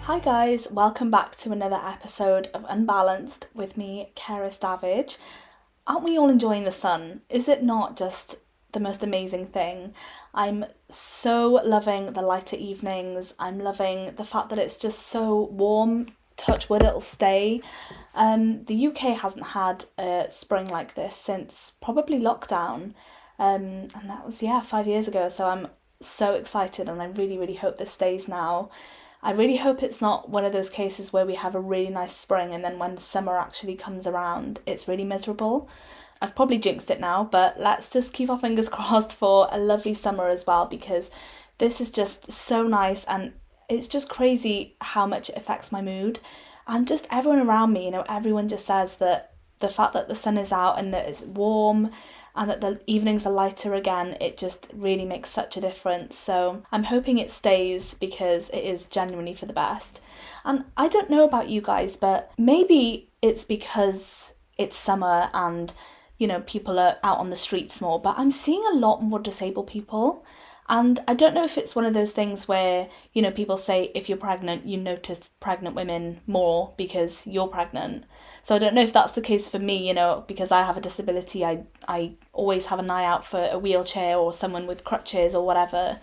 Hi guys, welcome back to another episode of Unbalanced with me, Cerys Davage. Aren't we all enjoying the sun? Is it not just the most amazing thing? I'm so loving the lighter evenings. I'm loving the fact that it's just so warm. Touch wood, it'll stay. The UK hasn't had a spring like this since probably lockdown. And that was, 5 years ago. So I'm so excited and I really hope this stays now. I really hope it's not one of those cases where we have a really nice spring and then when summer actually comes around, it's really miserable. I've probably jinxed it now, but let's just keep our fingers crossed for a lovely summer as well, because this is just so nice and it's just crazy how much it affects my mood. And just everyone around me, everyone just says that the fact that the sun is out and that it's warm and that the evenings are lighter again, it just really makes such a difference. So I'm hoping it stays because it is genuinely for the best. And I don't know about you guys, but maybe it's because it's summer and, people are out on the streets more, but I'm seeing a lot more disabled people. And I don't know if it's one of those things where, people say if you're pregnant, you notice pregnant women more because you're pregnant. So I don't know if that's the case for me, because I have a disability. I always have an eye out for a wheelchair or someone with crutches or whatever.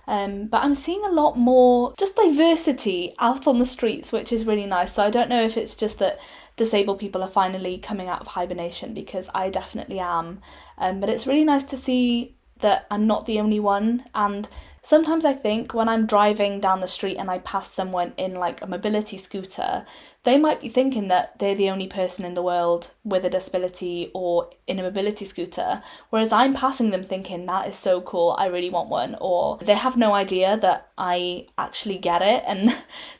But I'm seeing a lot more just diversity out on the streets, which is really nice. So I don't know if it's just that disabled people are finally coming out of hibernation, because I definitely am. But it's really nice to see that I'm not the only one. And sometimes I think when I'm driving down the street and I pass someone in like a mobility scooter, they might be thinking that they're the only person in the world with a disability or in a mobility scooter, whereas I'm passing them thinking that is so cool, I really want one. Or they have no idea that I actually get it and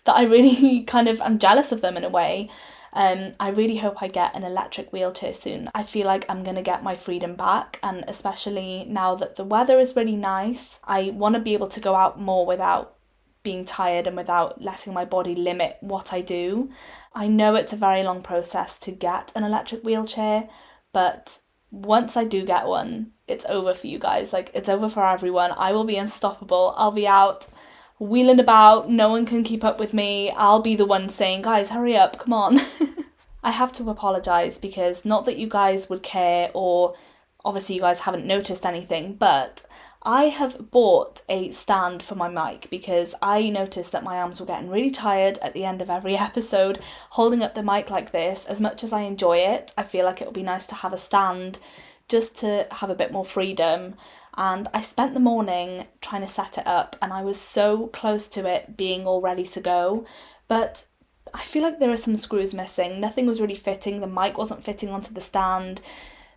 that I really kind of am jealous of them in a way. I really hope I get an electric wheelchair soon. I feel like I'm going to get my freedom back, and especially now that the weather is really nice, I want to be able to go out more without being tired and without letting my body limit what I do. I know it's a very long process to get an electric wheelchair, but once I do get one, it's over for you guys. Like, it's over for everyone. I will be unstoppable. I'll be out wheeling about, no one can keep up with me. I'll be the one saying, guys, hurry up, come on. I have to apologise, because not that you guys would care, or obviously you guys haven't noticed anything, but I have bought a stand for my mic because I noticed that my arms were getting really tired at the end of every episode holding up the mic like this. As much as I enjoy it, I feel like it would be nice to have a stand just to have a bit more freedom. And I spent the morning trying to set it up and I was so close to it being all ready to go. But I feel like there are some screws missing. Nothing was really fitting. The mic wasn't fitting onto the stand.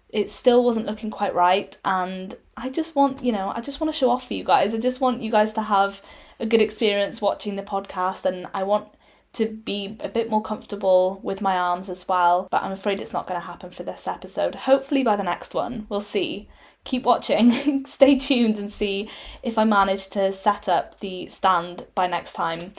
It still wasn't looking quite right. And I just want to show off for you guys. I just want you guys to have a good experience watching the podcast. And I want to be a bit more comfortable with my arms as well. But I'm afraid it's not going to happen for this episode. Hopefully by the next one, we'll see. Keep watching, stay tuned and see if I manage to set up the stand by next time,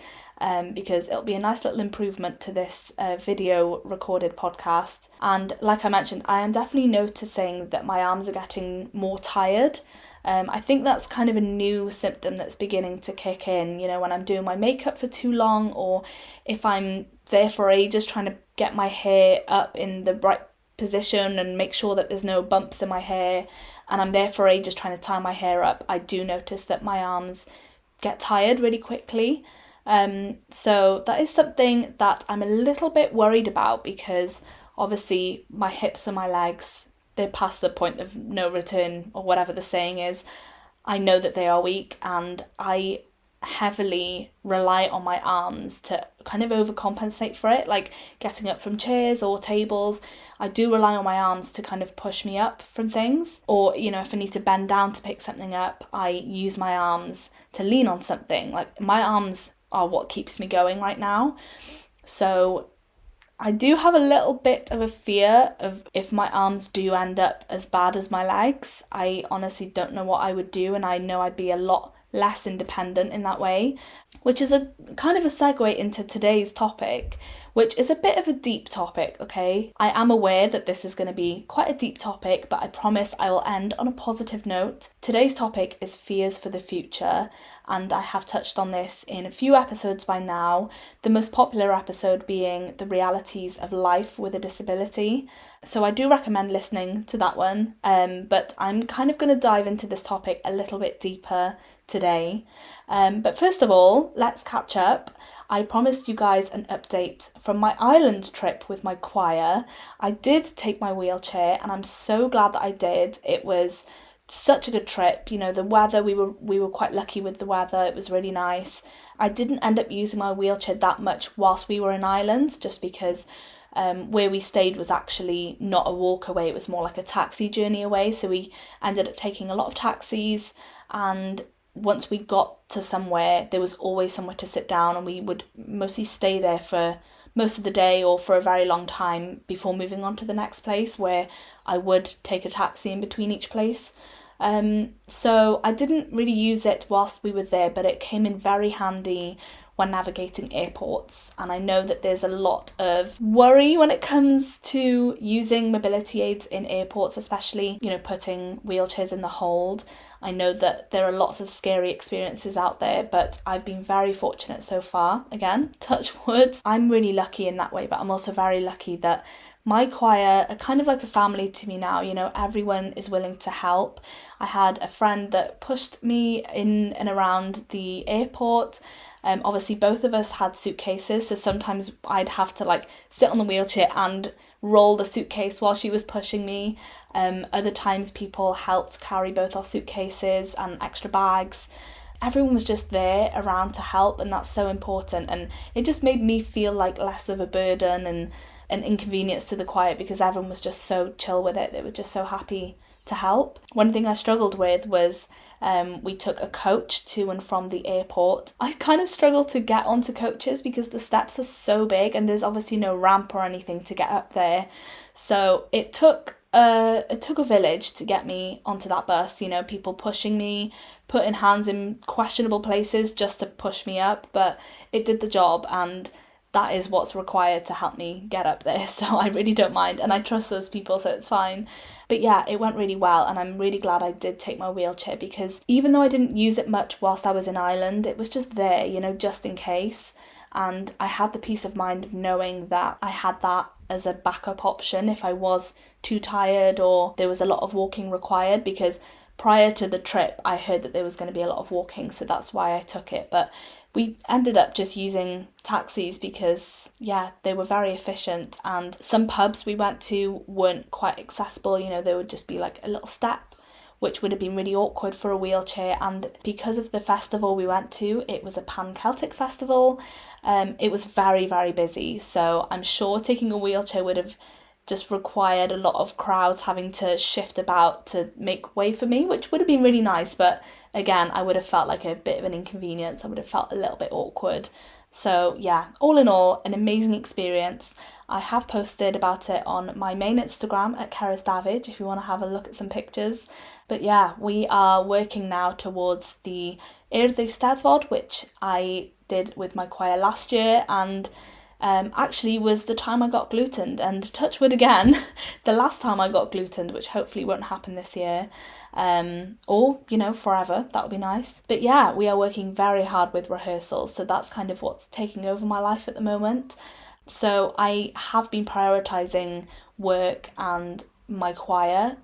because it'll be a nice little improvement to this video recorded podcast. And like I mentioned, I am definitely noticing that my arms are getting more tired. I think that's kind of a new symptom that's beginning to kick in, when I'm doing my makeup for too long, or if I'm there for ages trying to get my hair up in the right position and make sure that there's no bumps in my hair, and I'm there for ages trying to tie my hair up, I do notice that my arms get tired really quickly. So that is something that I'm a little bit worried about, because obviously my hips and my legs, they're past the point of no return, or whatever the saying is. I know that they are weak, and I heavily rely on my arms to kind of overcompensate for it, like getting up from chairs or tables. I do rely on my arms to kind of push me up from things, or if I need to bend down to pick something up, I use my arms to lean on something. Like, my arms are what keeps me going right now. So I do have a little bit of a fear of if my arms do end up as bad as my legs. I honestly don't know what I would do, and I know I'd be a lot less independent in that way, which is a kind of a segue into today's topic, which is a bit of a deep topic, okay? I am aware that this is going to be quite a deep topic, but I promise I will end on a positive note. Today's topic is fears for the future, and I have touched on this in a few episodes by now, the most popular episode being the realities of life with a disability. So I do recommend listening to that one, but I'm kind of going to dive into this topic a little bit deeper today. But first of all, let's catch up. I promised you guys an update from my Ireland trip with my choir. I did take my wheelchair and I'm so glad that I did. It was such a good trip. You know, the weather, we were quite lucky with the weather. It was really nice. I didn't end up using my wheelchair that much whilst we were in Ireland, just because where we stayed was actually not a walk away, it was more like a taxi journey away, so we ended up taking a lot of taxis, and once we got to somewhere there was always somewhere to sit down, and we would mostly stay there for most of the day or for a very long time before moving on to the next place, where I would take a taxi in between each place. So I didn't really use it whilst we were there, but it came in very handy when navigating airports. And I know that there's a lot of worry when it comes to using mobility aids in airports, especially, you know, putting wheelchairs in the hold. I know that there are lots of scary experiences out there, but I've been very fortunate so far. Again, touch wood. I'm really lucky in that way, but I'm also very lucky that my choir are kind of like a family to me now. You know, everyone is willing to help. I had a friend that pushed me in and around the airport. Obviously both of us had suitcases, so sometimes I'd have to like sit on the wheelchair and roll the suitcase while she was pushing me. Other times people helped carry both our suitcases and extra bags. Everyone was just there around to help, and that's so important, and it just made me feel like less of a burden and an inconvenience to the choir, because everyone was just so chill with it. They were just so happy to help. One thing I struggled with was we took a coach to and from the airport. I kind of struggled to get onto coaches because the steps are so big and there's obviously no ramp or anything to get up there. So it took a village to get me onto that bus, you know, people pushing me, putting hands in questionable places just to push me up, but it did the job, and that is what's required to help me get up there, so I really don't mind, and I trust those people, so it's fine. But yeah, it went really well, and I'm really glad I did take my wheelchair, because even though I didn't use it much whilst I was in Ireland, it was just there, you know, just in case, and I had the peace of mind of knowing that I had that as a backup option if I was too tired or there was a lot of walking required, because prior to the trip I heard that there was going to be a lot of walking, so that's why I took it. But we ended up just using taxis because, yeah, they were very efficient, and some pubs we went to weren't quite accessible, you know, there would just be like a little step, which would have been really awkward for a wheelchair. And because of the festival we went to, it was a pan-Celtic festival, it was very, very busy, so I'm sure taking a wheelchair would have just required a lot of crowds having to shift about to make way for me, which would have been really nice, but again, I would have felt like a bit of an inconvenience. I would have felt a little bit awkward. So yeah, all in all, an amazing experience. I have posted about it on my main Instagram at Cerys Davage if you want to have a look at some pictures. But yeah, we are working now towards the Cerys Davage, which I did with my choir last year, and actually was the time I got glutened, and touch wood again, the last time I got glutened, which hopefully won't happen this year, or, you know, forever. That would be nice. But yeah, we are working very hard with rehearsals, so that's kind of what's taking over my life at the moment. So I have been prioritising work and my choir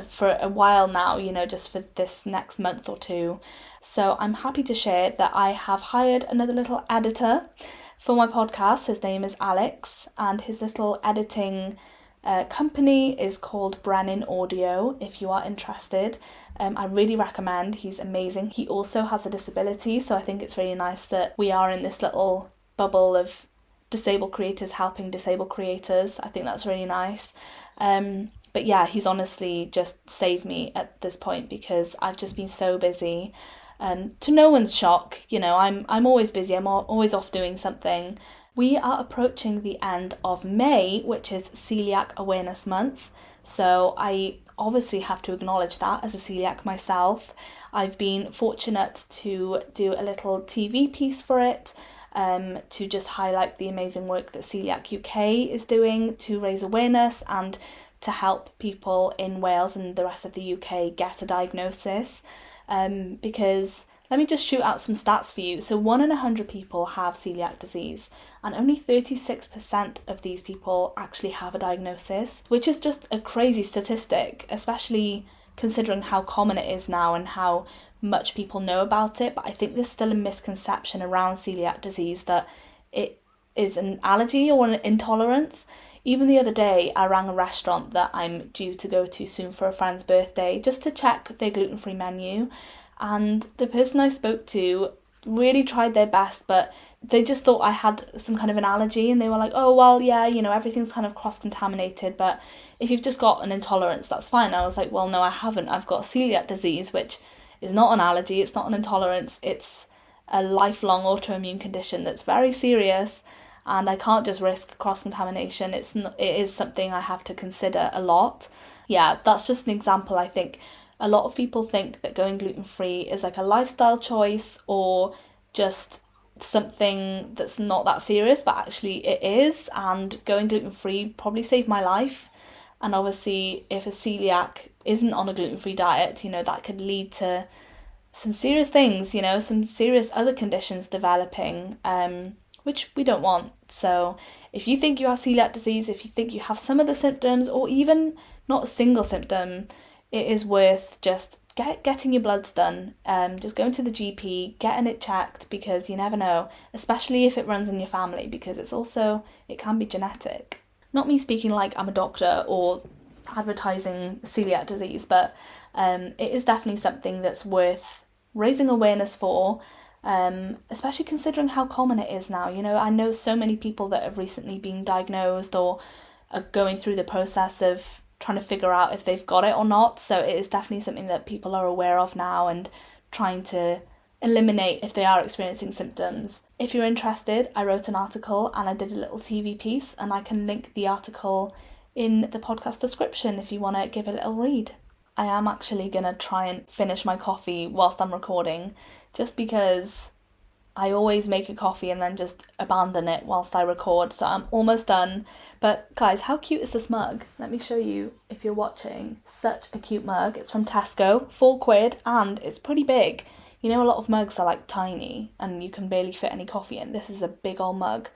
for a while now, you know, just for this next month or two. So I'm happy to share that I have hired another little editor for my podcast. His name is Alex, and his little editing company is called Brennan Audio, if you are interested. I really recommend. He's amazing. He also has a disability, so I think it's really nice that we are in this little bubble of disabled creators helping disabled creators. I think that's really nice. But yeah, he's honestly just saved me at this point, because I've just been so busy. To no one's shock, you know, I'm always busy, I'm always off doing something. We are approaching the end of May, which is Celiac Awareness Month, so I obviously have to acknowledge that as a celiac myself. I've been fortunate to do a little TV piece for it. to just highlight the amazing work that Celiac UK is doing to raise awareness and to help people in Wales and the rest of the UK get a diagnosis. Because let me just shoot out some stats for you. So 1 in 100 people have celiac disease, and only 36% of these people actually have a diagnosis, which is just a crazy statistic, especially considering how common it is now and how much people know about it. But I think there's still a misconception around celiac disease that it is an allergy or an intolerance. Even the other day, I rang a restaurant that I'm due to go to soon for a friend's birthday just to check their gluten-free menu. And the person I spoke to really tried their best, but they just thought I had some kind of an allergy, and they were like, oh, well, yeah, everything's kind of cross-contaminated, but if you've just got an intolerance, that's fine. I was like, well, no, I haven't. I've got celiac disease, which is not an allergy, it's not an intolerance, it's a lifelong autoimmune condition that's very serious, and I can't just risk cross-contamination. It is something I have to consider a lot. Yeah, that's just an example. I think a lot of people think that going gluten-free is like a lifestyle choice or just something that's not that serious, but actually it is, and going gluten-free probably saved my life. And obviously if a celiac isn't on a gluten-free diet, that could lead to some serious things, some serious other conditions developing, which we don't want. So if you think you have celiac disease, if you think you have some of the symptoms, or even not a single symptom, it is worth just getting your bloods done, just going to the GP, getting it checked, because you never know, especially if it runs in your family, because it can be genetic. Not me speaking like I'm a doctor or advertising celiac disease, but it is definitely something that's worth raising awareness for, especially considering how common it is now. I know so many people that have recently been diagnosed or are going through the process of trying to figure out if they've got it or not, so it is definitely something that people are aware of now and trying to eliminate if they are experiencing symptoms. If you're interested, I wrote an article and I did a little TV piece, and I can link the article in the podcast description if you want to give it a little read. I am actually going to try and finish my coffee whilst I'm recording, just because I always make a coffee and then just abandon it whilst I record, so I'm almost done. But guys, how cute is this mug? Let me show you if you're watching. Such a cute mug. It's from Tesco, £4, and it's pretty big. A lot of mugs are like tiny and you can barely fit any coffee in. This is a big old mug,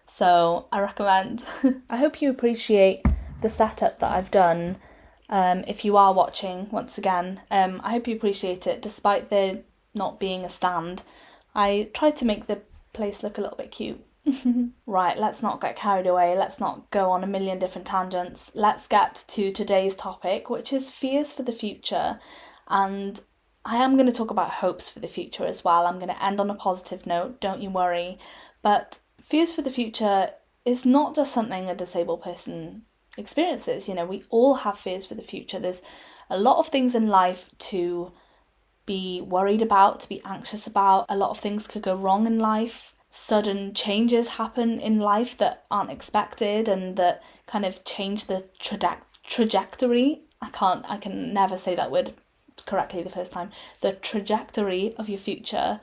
so I recommend. I hope you appreciate the setup that I've done. If you are watching, once again, I hope you appreciate it. Despite there not being a stand, I tried to make the place look a little bit cute. Right, let's not get carried away. Let's not go on a million different tangents. Let's get to today's topic, which is fears for the future. And I am going to talk about hopes for the future as well. I'm going to end on a positive note, don't you worry. But fears for the future is not just something a disabled person experiences. We all have fears for the future. There's a lot of things in life to be worried about, to be anxious about. A lot of things could go wrong in life. Sudden changes happen in life that aren't expected and that kind of change the trajectory. I can never say that word correctly the first time. The trajectory of your future.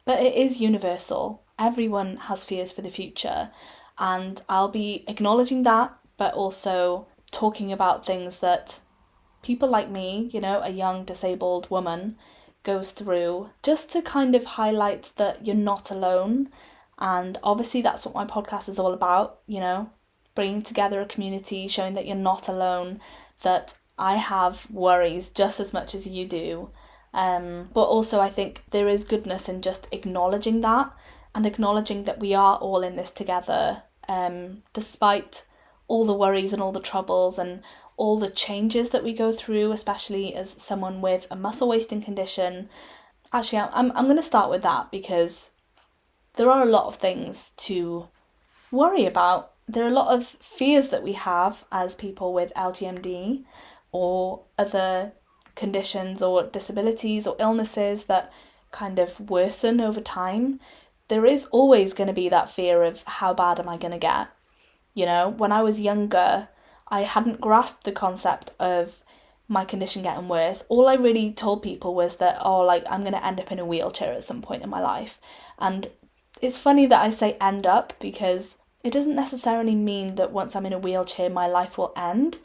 But it is universal. Everyone has fears for the future. And I'll be acknowledging that, but also talking about things that people like me, a young disabled woman, goes through, just to kind of highlight that you're not alone. And obviously that's what my podcast is all about, bringing together a community, showing that you're not alone, that I have worries just as much as you do. But also I think there is goodness in just acknowledging that, and acknowledging that we are all in this together, despite all the worries and all the troubles and all the changes that we go through, especially as someone with a muscle wasting condition. Actually, I'm going to start with that, because there are a lot of things to worry about. There are a lot of fears that we have as people with LGMD or other conditions or disabilities or illnesses that kind of worsen over time. There is always going to be that fear of how bad am I going to get? When I was younger, I hadn't grasped the concept of my condition getting worse. All I really told people was that, I'm going to end up in a wheelchair at some point in my life. And It's funny that I say end up, because it doesn't necessarily mean that once I'm in a wheelchair my life will end.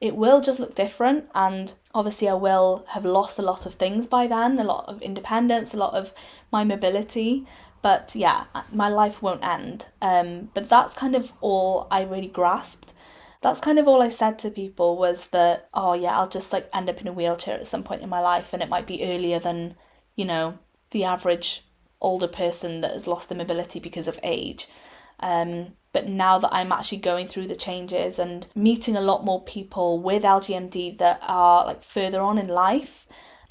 It will just look different, and obviously I will have lost a lot of things by then, a lot of independence, a lot of my mobility, but yeah, my life won't end. But that's kind of all I really grasped. That's kind of all I said to people, was that, oh yeah, I'll just like end up in a wheelchair at some point in my life, and it might be earlier than, the average older person that has lost their mobility because of age. But now that I'm actually going through the changes and meeting a lot more people with LGMD that are like further on in life,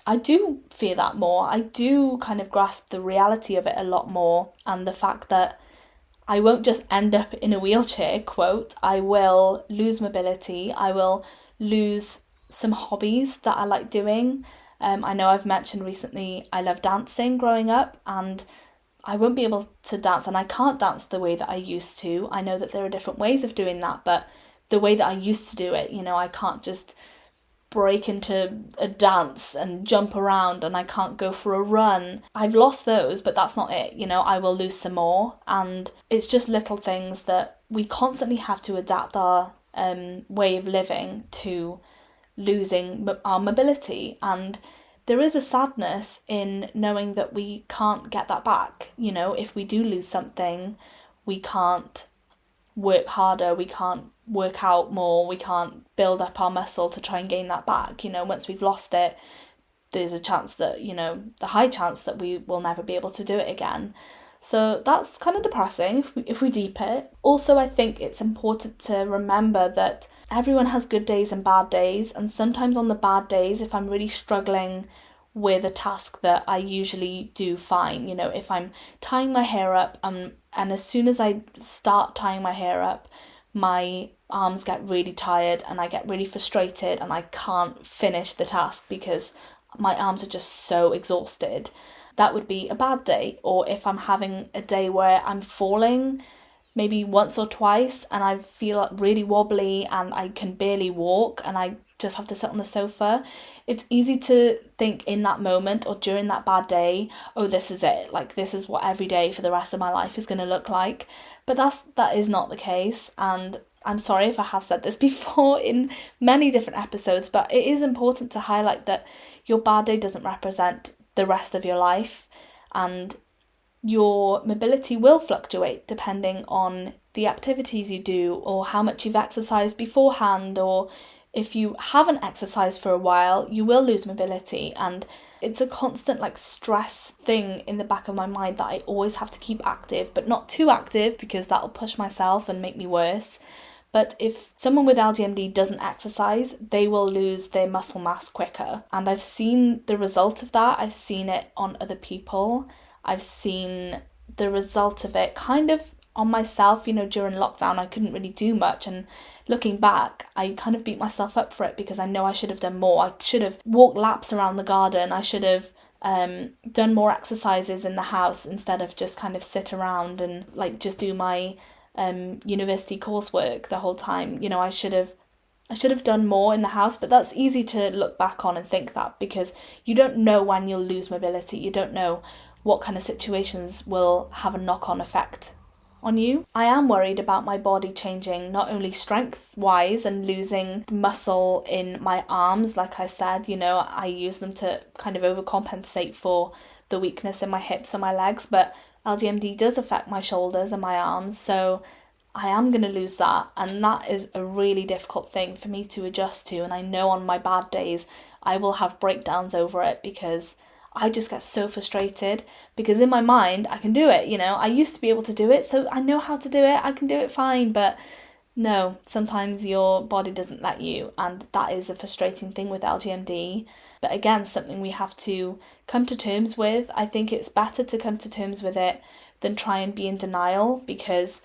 I do fear that more. I do kind of grasp the reality of it a lot more, and the fact that I won't just end up in a wheelchair, quote. I will lose mobility. I will lose some hobbies that I like doing. I know I've mentioned recently I love dancing growing up, and I won't be able to dance, and I can't dance the way that I used to. I know that there are different ways of doing that, but the way that I used to do it, I can't just break into a dance and jump around, and I can't go for a run. I've lost those, but that's not it. I will lose some more, and it's just little things that we constantly have to adapt our way of living to losing our mobility. And there is a sadness in knowing that we can't get that back. If we do lose something, we can't work harder, we can't work out more, we can't build up our muscle to try and gain that back. Once we've lost it, there's a chance that, the high chance that we will never be able to do it again. So that's kind of depressing if we deep it. Also, I think it's important to remember that everyone has good days and bad days, and sometimes on the bad days, if I'm really struggling with a task that I usually do fine, if I'm tying my hair up, and as soon as I start tying my hair up, my arms get really tired and I get really frustrated and I can't finish the task because my arms are just so exhausted. That would be a bad day. Or if I'm having a day where I'm falling maybe once or twice and I feel really wobbly and I can barely walk and I just have to sit on the sofa, it's easy to think in that moment or during that bad day, oh, this is it, like this is what every day for the rest of my life is going to look like. But that is not the case, and I'm sorry if I have said this before in many different episodes, but it is important to highlight that your bad day doesn't represent the rest of your life, and your mobility will fluctuate depending on the activities you do or how much you've exercised beforehand, or if you haven't exercised for a while, you will lose mobility. And it's a constant stress thing in the back of my mind that I always have to keep active, but not too active because that'll push myself and make me worse. But if someone with LGMD doesn't exercise, they will lose their muscle mass quicker. And I've seen the result of that. I've seen it on other people. I've seen the result of it kind of on myself. During lockdown, I couldn't really do much. And looking back, I kind of beat myself up for it because I know I should have done more. I should have walked laps around the garden. I should have done more exercises in the house instead of just kind of sit around and just do my university coursework the whole time. I should have done more in the house, but that's easy to look back on and think that, because you don't know when you'll lose mobility. You don't know what kind of situations will have a knock-on effect on you. I am worried about my body changing, not only strength-wise and losing muscle in my arms. Like I said, I use them to kind of overcompensate for the weakness in my hips and my legs, but LGMD does affect my shoulders and my arms, so I am going to lose that, and that is a really difficult thing for me to adjust to. And I know on my bad days I will have breakdowns over it because I just get so frustrated, because in my mind I can do it. I used to be able to do it, so I know how to do it, I can do it fine. But no, sometimes your body doesn't let you, and that is a frustrating thing with LGMD. But again, something we have to come to terms with. I think it's better to come to terms with it than try and be in denial, because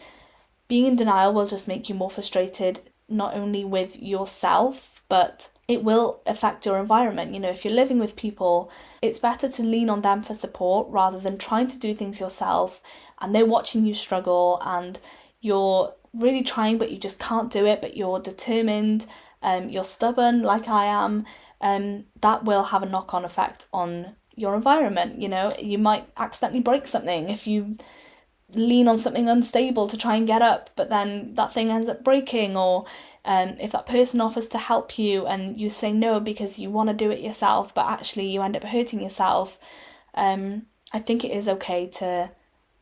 being in denial will just make you more frustrated, not only with yourself, but it will affect your environment. If you're living with people, it's better to lean on them for support rather than trying to do things yourself and they're watching you struggle and you're really trying but you just can't do it, but you're determined, you're stubborn like I am. That will have a knock-on effect on your environment. You might accidentally break something if you lean on something unstable to try and get up, but then that thing ends up breaking, or if that person offers to help you and you say no because you want to do it yourself, but actually you end up hurting yourself, I think it is okay to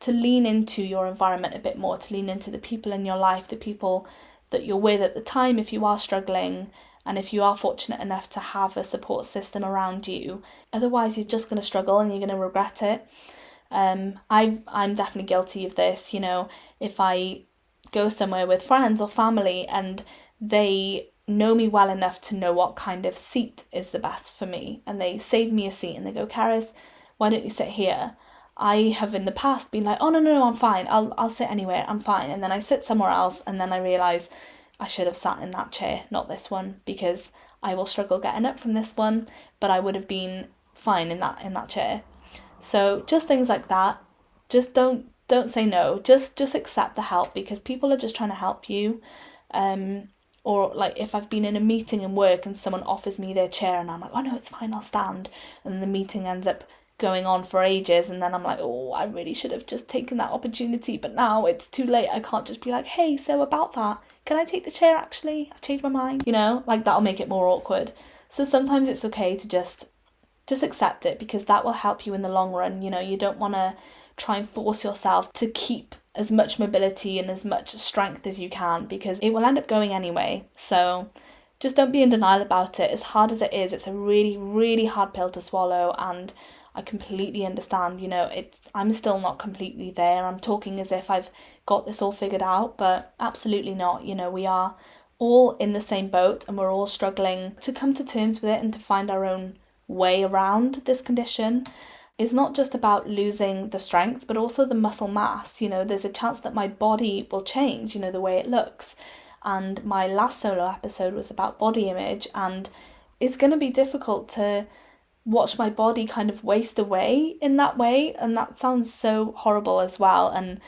lean into your environment a bit more, to lean into the people in your life, the people that you're with at the time if you are struggling, and if you are fortunate enough to have a support system around you. Otherwise, you're just going to struggle and you're going to regret it. I'm definitely guilty of this. If I go somewhere with friends or family and they know me well enough to know what kind of seat is the best for me, and they save me a seat and they go, Cerys, why don't you sit here? I have in the past been like, oh no, I'm fine, I'll sit anywhere, I'm fine, and then I sit somewhere else and then I realise I should have sat in that chair, not this one, because I will struggle getting up from this one, but I would have been fine in that chair. So just things like that. Just don't say no. Just accept the help, because people are just trying to help you. Or like if I've been in a meeting in work and someone offers me their chair and I'm like, oh no, it's fine, I'll stand, and then the meeting ends up going on for ages, and then I'm like, oh, I really should have just taken that opportunity, but now it's too late. I can't just be like, hey, so about that, can I take the chair actually? I've changed my mind. Like that'll make it more awkward. So sometimes it's okay to just accept it, because that will help you in the long run. You don't want to try and force yourself to keep as much mobility and as much strength as you can, because it will end up going anyway. So just don't be in denial about it. As hard as it is, it's a really, really hard pill to swallow, and I completely understand. I'm still not completely there. I'm talking as if I've got this all figured out, but absolutely not. We are all in the same boat, and we're all struggling to come to terms with it and to find our own way around this condition. It's not just about losing the strength, but also the muscle mass. There's a chance that my body will change, the way it looks. And my last solo episode was about body image, and it's going to be difficult to watch my body kind of waste away in that way, and that sounds so horrible as well, and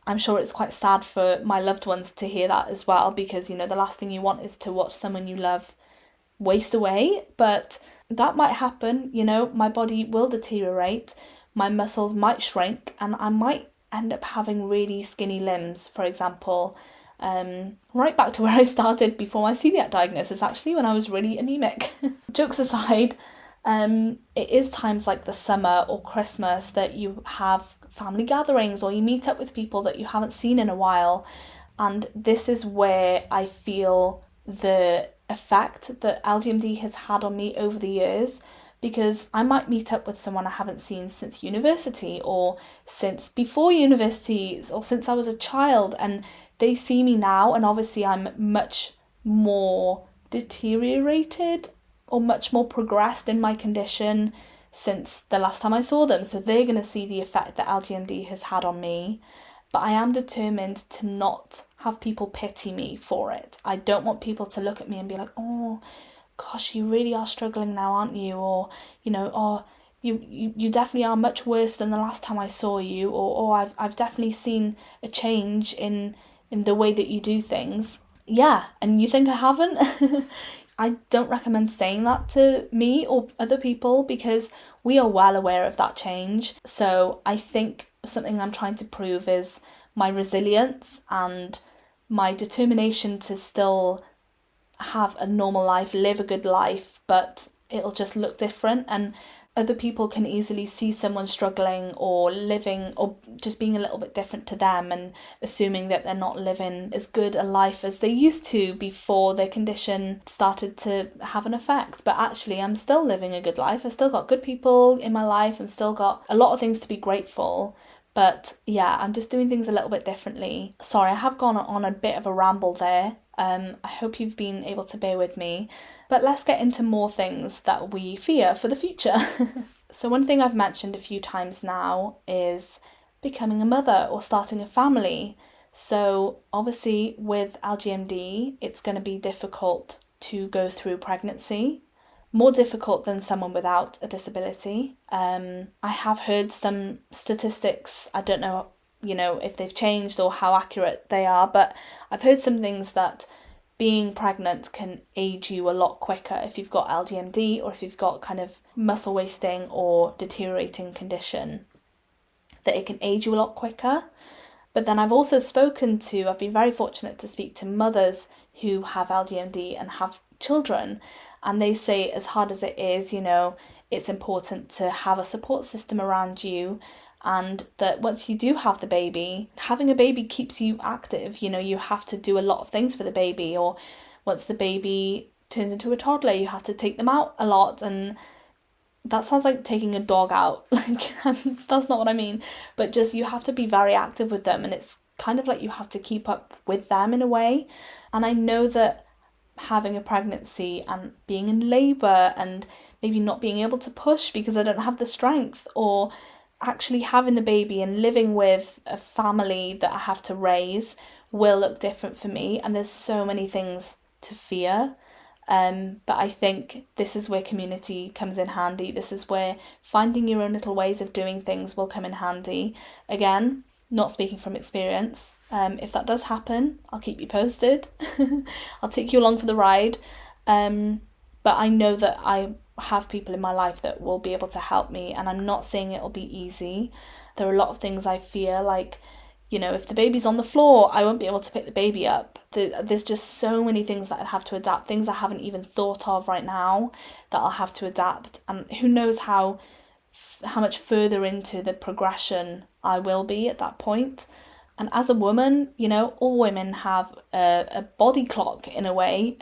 I'm sure it's quite sad for my loved ones to hear that as well, because the last thing you want is to watch someone you love waste away. But that might happen. My body will deteriorate, my muscles might shrink, and I might end up having really skinny limbs, for example. Right back to where I started before my celiac diagnosis, actually, when I was really anemic. Jokes aside, it is times like the summer or Christmas that you have family gatherings, or you meet up with people that you haven't seen in a while, and this is where I feel the effect that LGMD has had on me over the years, because I might meet up with someone I haven't seen since university, or since before university, or since I was a child, and they see me now, and obviously I'm much more deteriorated or much more progressed in my condition since the last time I saw them. So they're going to see the effect that LGMD has had on me. But I am determined to not have people pity me for it. I don't want people to look at me and be like, oh, gosh, you really are struggling now, aren't you? Or, oh, you definitely are much worse than the last time I saw you. Or I've definitely seen a change in the way that you do things. Yeah, and you think I haven't? I don't recommend saying that to me or other people, because we are well aware of that change. So I think something I'm trying to prove is my resilience and my determination to still have a normal life, live a good life, but it'll just look different. And other people can easily see someone struggling or living or just being a little bit different to them, and assuming that they're not living as good a life as they used to before their condition started to have an effect. But actually, I'm still living a good life. I've still got good people in my life. I've still got a lot of things to be grateful. But yeah, I'm just doing things a little bit differently. Sorry, I have gone on a bit of a ramble there. I hope you've been able to bear with me. But let's get into more things that we fear for the future. So one thing I've mentioned a few times now is becoming a mother or starting a family. So obviously with LGMD, it's going to be difficult to go through pregnancy. More difficult than someone without a disability. I have heard some statistics, I don't know, if they've changed or how accurate they are, but I've heard some things that being pregnant can age you a lot quicker if you've got LGMD, or if you've got kind of muscle wasting or deteriorating condition, that it can age you a lot quicker. But then I've been very fortunate to speak to mothers who have LGMD and have children, and they say, as hard as it is, it's important to have a support system around you, and that once you do have the baby, having a baby keeps you active. You have to do a lot of things for the baby, or once the baby turns into a toddler, you have to take them out a lot, and that sounds like taking a dog out, like, that's not what I mean, but just you have to be very active with them, and it's kind of like you have to keep up with them in a way. And I know that having a pregnancy and being in labour and maybe not being able to push because I don't have the strength, or actually having the baby and living with a family that I have to raise will look different for me, and there's so many things to fear. But I think this is where community comes in handy. This is where finding your own little ways of doing things will come in handy. Again, not speaking from experience. If that does happen, I'll keep you posted. I'll take you along for the ride. But I know that I have people in my life that will be able to help me, and I'm not saying it'll be easy. There are a lot of things I fear, like, if the baby's on the floor, I won't be able to pick the baby up. There's just so many things that I'd have to adapt, things I haven't even thought of right now that I'll have to adapt. And who knows how much further into the progression I will be at that point. And as a woman, all women have a body clock in a way.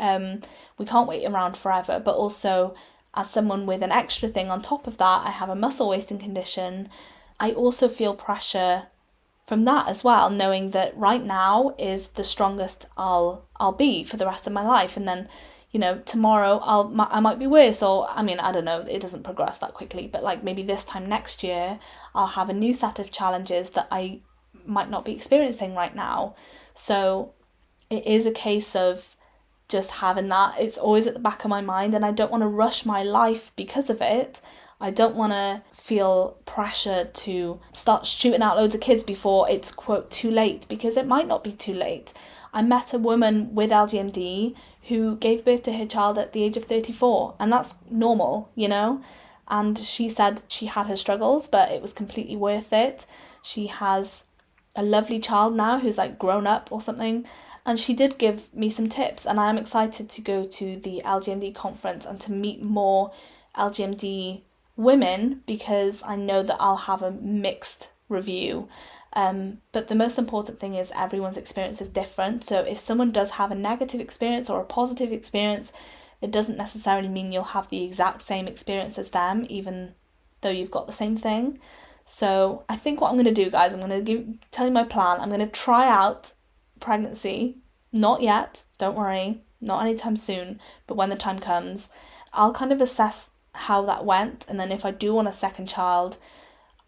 We can't wait around forever. But also, as someone with an extra thing on top of that, I have a muscle wasting condition. I also feel pressure from that as well, knowing that right now is the strongest I'll be for the rest of my life, and then tomorrow I might be worse, or I don't know, it doesn't progress that quickly, but like maybe this time next year I'll have a new set of challenges that I might not be experiencing right now. So it is a case of just having that, it's always at the back of my mind, and I don't want to rush my life because of it. I don't want to feel pressure to start shooting out loads of kids before it's, quote, too late, because it might not be too late. I met a woman with LGMD who gave birth to her child at the age of 34, and that's normal, And she said she had her struggles, but it was completely worth it. She has a lovely child now who's like grown up or something, and she did give me some tips, and I am excited to go to the LGMD conference and to meet more LGMD women, because I know that I'll have a mixed review. But the most important thing is everyone's experience is different. So if someone does have a negative experience or a positive experience, it doesn't necessarily mean you'll have the exact same experience as them, even though you've got the same thing. So I think what I'm going to do, guys, I'm going to tell you my plan. I'm going to try out pregnancy. Not yet, don't worry, not anytime soon, but when the time comes, I'll kind of assess how that went, and then if I do want a second child,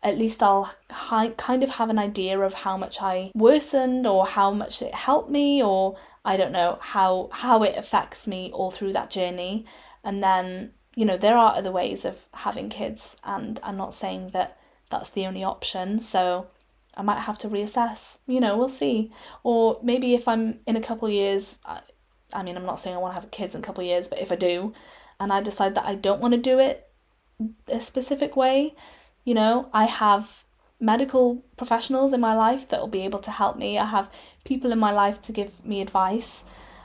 at least I'll kind of have an idea of how much I worsened, or how much it helped me, or I don't know, how it affects me all through that journey. And then, there are other ways of having kids, and I'm not saying that that's the only option, so I might have to reassess, we'll see. Or maybe if I'm in a couple of years, I'm not saying I want to have kids in a couple of years, but if I do, and I decide that I don't want to do it a specific way, I have medical professionals in my life that will be able to help me. I have people in my life to give me advice.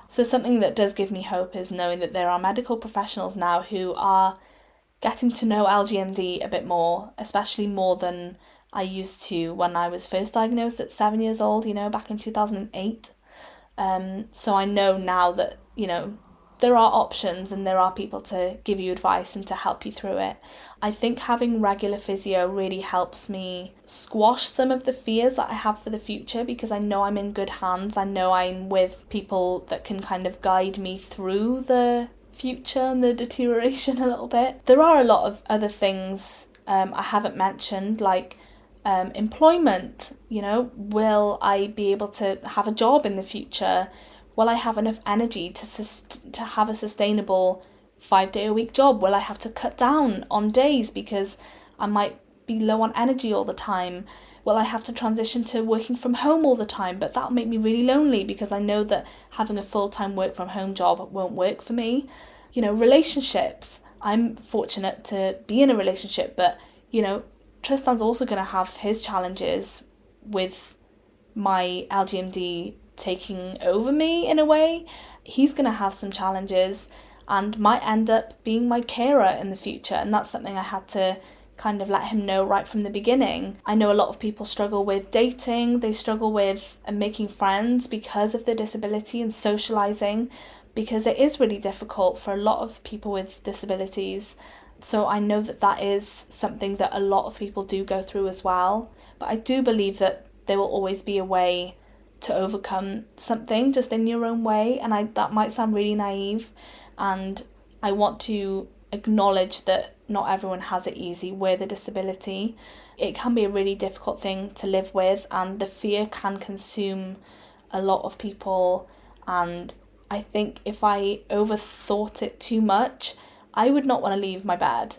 So something that does give me hope is knowing that there are medical professionals now who are getting to know LGMD a bit more, especially more than I used to when I was first diagnosed at 7 years old, back in 2008. So I know now that, there are options and there are people to give you advice and to help you through it. I think having regular physio really helps me squash some of the fears that I have for the future, because I know I'm in good hands. I know I'm with people that can kind of guide me through the future and the deterioration a little bit. There are a lot of other things I haven't mentioned, like employment. Will I be able to have a job in the future? Will I have enough energy to have a sustainable 5-day-a-week job? Will I have to cut down on days because I might be low on energy all the time? Will I have to transition to working from home all the time? But that'll make me really lonely, because I know that having a full-time work from home job won't work for me. Relationships. I'm fortunate to be in a relationship, but, Tristan's also going to have his challenges with my LGMD taking over me in a way. He's going to have some challenges and might end up being my carer in the future, and that's something I had to kind of let him know right from the beginning. I know a lot of people struggle with dating, they struggle with making friends because of their disability and socialising, because it is really difficult for a lot of people with disabilities. So I know that that is something that a lot of people do go through as well. But I do believe that there will always be a way to overcome something just in your own way. And that might sound really naive. And I want to acknowledge that not everyone has it easy with a disability. It can be a really difficult thing to live with, and the fear can consume a lot of people. And I think if I overthought it too much, I would not want to leave my bed.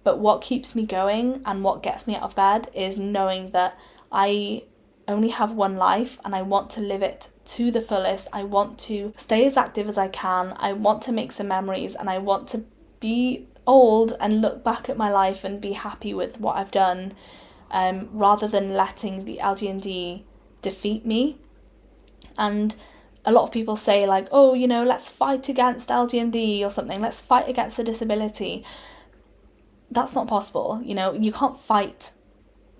But what keeps me going and what gets me out of bed is knowing that I only have one life and I want to live it to the fullest. I want to stay as active as I can. I want to make some memories, and I want to be old and look back at my life and be happy with what I've done, rather than letting the LGMD defeat me. And a lot of people say like, oh, let's fight against LGMD or something. Let's fight against the disability. That's not possible. You can't fight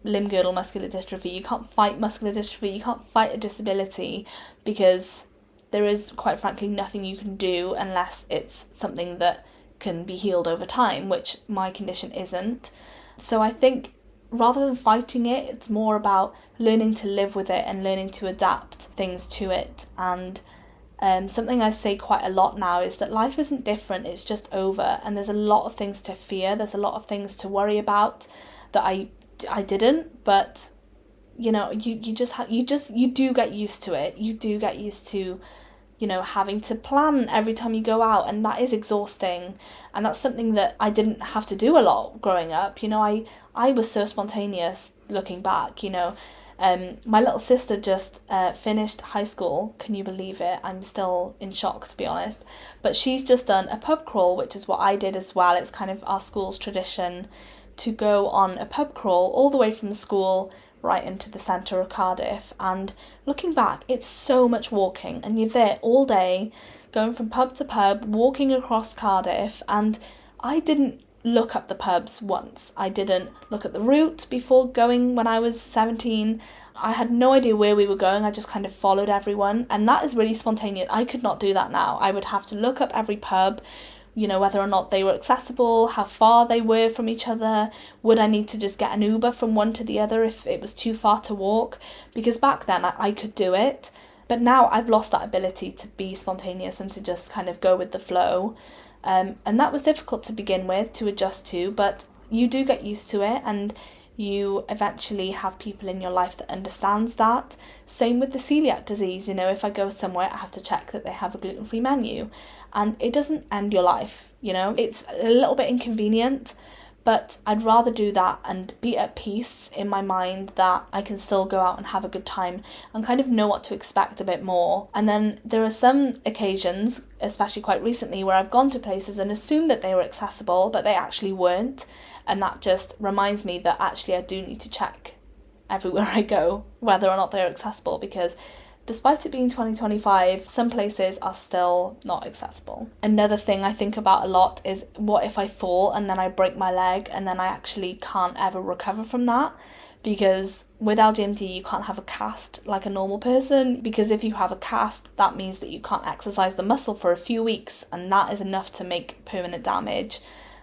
limb-girdle muscular dystrophy. You can't fight muscular dystrophy. You can't fight a disability, because there is, quite frankly, nothing you can do unless it's something that can be healed over time, which my condition isn't. So I think rather than fighting it, it's more about learning to live with it and learning to adapt things to it. And something I say quite a lot now is that life isn't different, it's just over. And there's a lot of things to fear, there's a lot of things to worry about that I didn't, but you do get used to it. You do get used to having to plan every time you go out, and that is exhausting. And that's something that I didn't have to do a lot growing up. I was so spontaneous looking back. My little sister just finished high school. Can you believe it? I'm still in shock, to be honest. But she's just done a pub crawl, which is what I did as well. It's kind of our school's tradition to go on a pub crawl all the way from the school right into the centre of Cardiff. And looking back, it's so much walking, and you're there all day going from pub to pub, walking across Cardiff. And I didn't look up the pubs once. I didn't look at the route before going when I was 17. I had no idea where we were going. I just kind of followed everyone, and that is really spontaneous. I could not do that now. I would have to look up every pub, whether or not they were accessible, how far they were from each other. Would I need to just get an Uber from one to the other if it was too far to walk? Because back then I could do it, but now I've lost that ability to be spontaneous and to just kind of go with the flow. And that was difficult to begin with, to adjust to, but you do get used to it, and you eventually have people in your life that understands that. Same with the celiac disease. If I go somewhere, I have to check that they have a gluten-free menu, and it doesn't end your life. It's a little bit inconvenient, but I'd rather do that and be at peace in my mind that I can still go out and have a good time and kind of know what to expect a bit more. And then there are some occasions, especially quite recently, where I've gone to places and assumed that they were accessible, but they actually weren't. And that just reminds me that actually I do need to check everywhere I go whether or not they're accessible, because despite it being 2025, some places are still not accessible. Another thing I think about a lot is, what if I fall and then I break my leg and then I actually can't ever recover from that? Because with LGMD, you can't have a cast like a normal person, because if you have a cast, that means that you can't exercise the muscle for a few weeks, and that is enough to make permanent damage.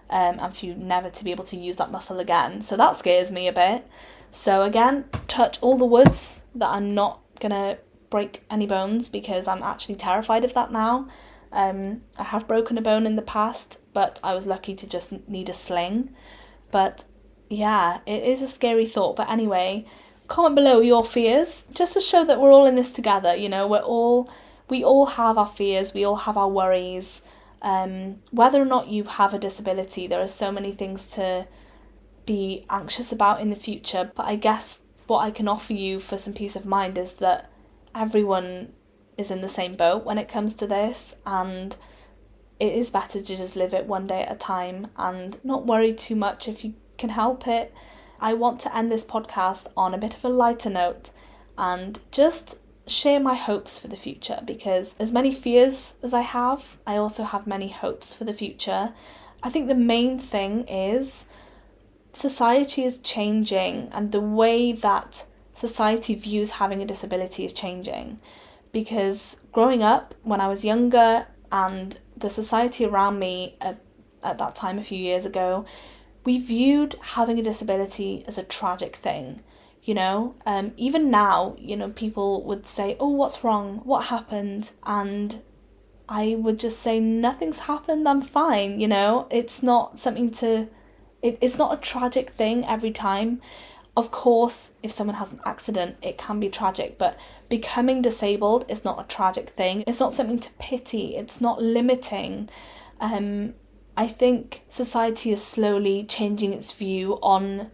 And for you never to be able to use that muscle again. So that scares me a bit. So again, touch all the woods that I'm not gonna break any bones, because I'm actually terrified of that now. I have broken a bone in the past, but I was lucky to just need a sling. But yeah, it is a scary thought. But anyway, comment below your fears, just to show that we're all in this together. We all have our fears, we all have our worries. Whether or not you have a disability, there are so many things to be anxious about in the future. But I guess what I can offer you for some peace of mind is that everyone is in the same boat when it comes to this, and it is better to just live it one day at a time and not worry too much if you can help it. I want to end this podcast on a bit of a lighter note, and just share my hopes for the future, because as many fears as I have, I also have many hopes for the future. I think the main thing is society is changing, and the way that society views having a disability is changing. Because growing up, when I was younger, and the society around me at that time a few years ago, we viewed having a disability as a tragic thing. Even now, people would say, oh, what's wrong? What happened? And I would just say, nothing's happened, I'm fine. It's not something to, it's not a tragic thing every time. Of course, if someone has an accident, it can be tragic, but becoming disabled is not a tragic thing. It's not something to pity. It's not limiting. I think society is slowly changing its view on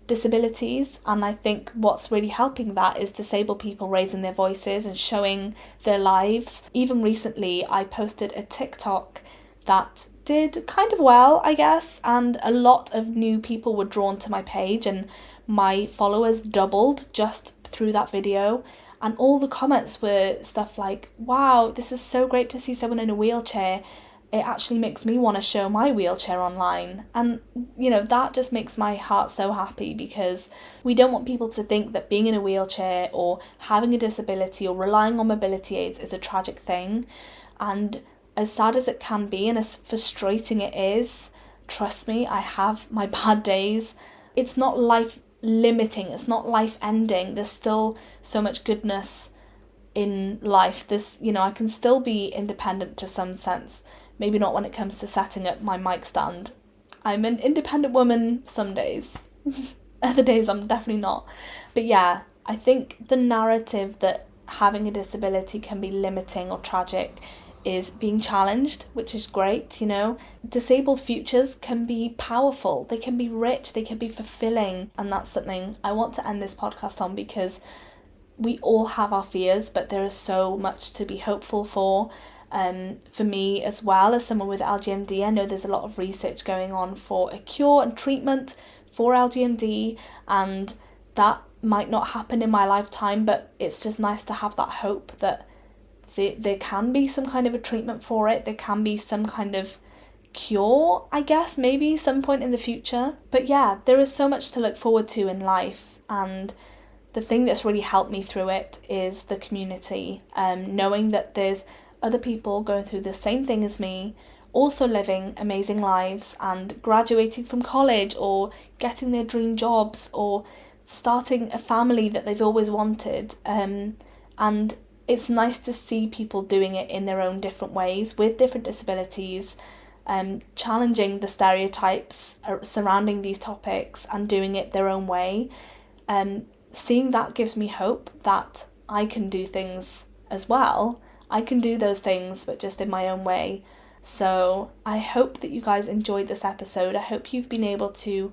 disabilities, and I think what's really helping that is disabled people raising their voices and showing their lives. Even recently, I posted a TikTok that did kind of well, I guess, and a lot of new people were drawn to my page, and my followers doubled just through that video. And all the comments were stuff like, wow, this is so great to see someone in a wheelchair. It actually makes me want to show my wheelchair online. And, that just makes my heart so happy, because we don't want people to think that being in a wheelchair or having a disability or relying on mobility aids is a tragic thing. And as sad as it can be and as frustrating it is, trust me, I have my bad days. It's not life limiting, it's not life ending. There's still so much goodness in life. I can still be independent to some sense. Maybe not when it comes to setting up my mic stand. I'm an independent woman some days. Other days I'm definitely not. But yeah, I think the narrative that having a disability can be limiting or tragic is being challenged, which is great. Disabled futures can be powerful, they can be rich, they can be fulfilling, and that's something I want to end this podcast on, because we all have our fears, but there is so much to be hopeful for. For me as well, as someone with LGMD, I know there's a lot of research going on for a cure and treatment for LGMD, and that might not happen in my lifetime, but it's just nice to have that hope that there can be some kind of a treatment for it. There can be some kind of cure, I guess, maybe some point in the future. But yeah, there is so much to look forward to in life, and the thing that's really helped me through it is the community. Knowing that there's other people going through the same thing as me, also living amazing lives and graduating from college or getting their dream jobs or starting a family that they've always wanted. And it's nice to see people doing it in their own different ways with different disabilities, challenging the stereotypes surrounding these topics and doing it their own way. Seeing that gives me hope that I can do things as well. I can do those things, but just in my own way. So I hope that you guys enjoyed this episode. I hope you've been able to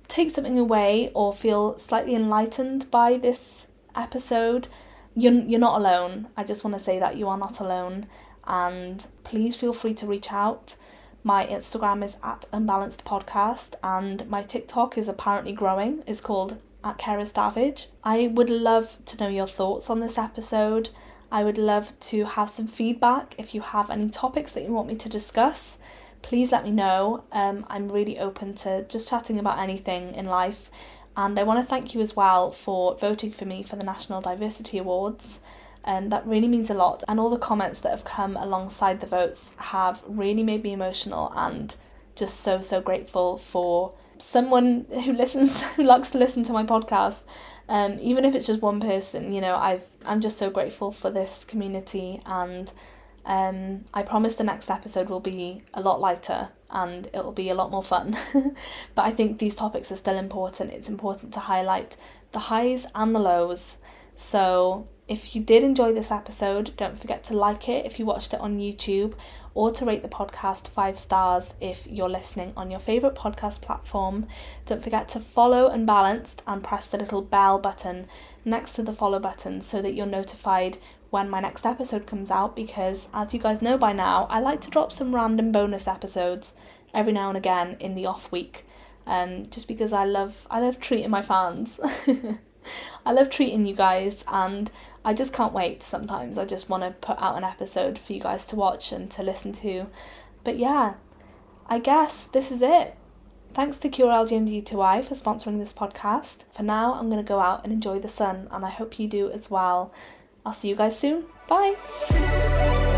take something away or feel slightly enlightened by this episode. You're not alone. I just want to say that you are not alone. And please feel free to reach out. My Instagram is @UnbalancedPodcast, and my TikTok is apparently growing. It's called @Cerys Davage. I would love to know your thoughts on this episode. I would love to have some feedback. If you have any topics that you want me to discuss, please let me know. I'm really open to just chatting about anything in life. And I want to thank you as well for voting for me for the National Diversity Awards. That really means a lot. And all the comments that have come alongside the votes have really made me emotional, and just so grateful for someone who likes to listen to my podcast. Even if it's just one person, I'm just so grateful for this community, and I promise the next episode will be a lot lighter and it'll be a lot more fun. But I think these topics are still important. It's important to highlight the highs and the lows. So if you did enjoy this episode, don't forget to like it if you watched it on YouTube, or to rate the podcast 5 stars if you're listening on your favourite podcast platform. Don't forget to follow Unbalanced and press the little bell button next to the follow button so that you're notified when my next episode comes out, because as you guys know by now, I like to drop some random bonus episodes every now and again in the off week, just because I love treating my fans. I love treating you guys, and I just can't wait. Sometimes I just want to put out an episode for you guys to watch and to listen to. But yeah, I guess this is it. Thanks to Cure LGMD2I for sponsoring this podcast. For now, I'm going to go out and enjoy the sun, and I hope you do as well. I'll see you guys soon. Bye!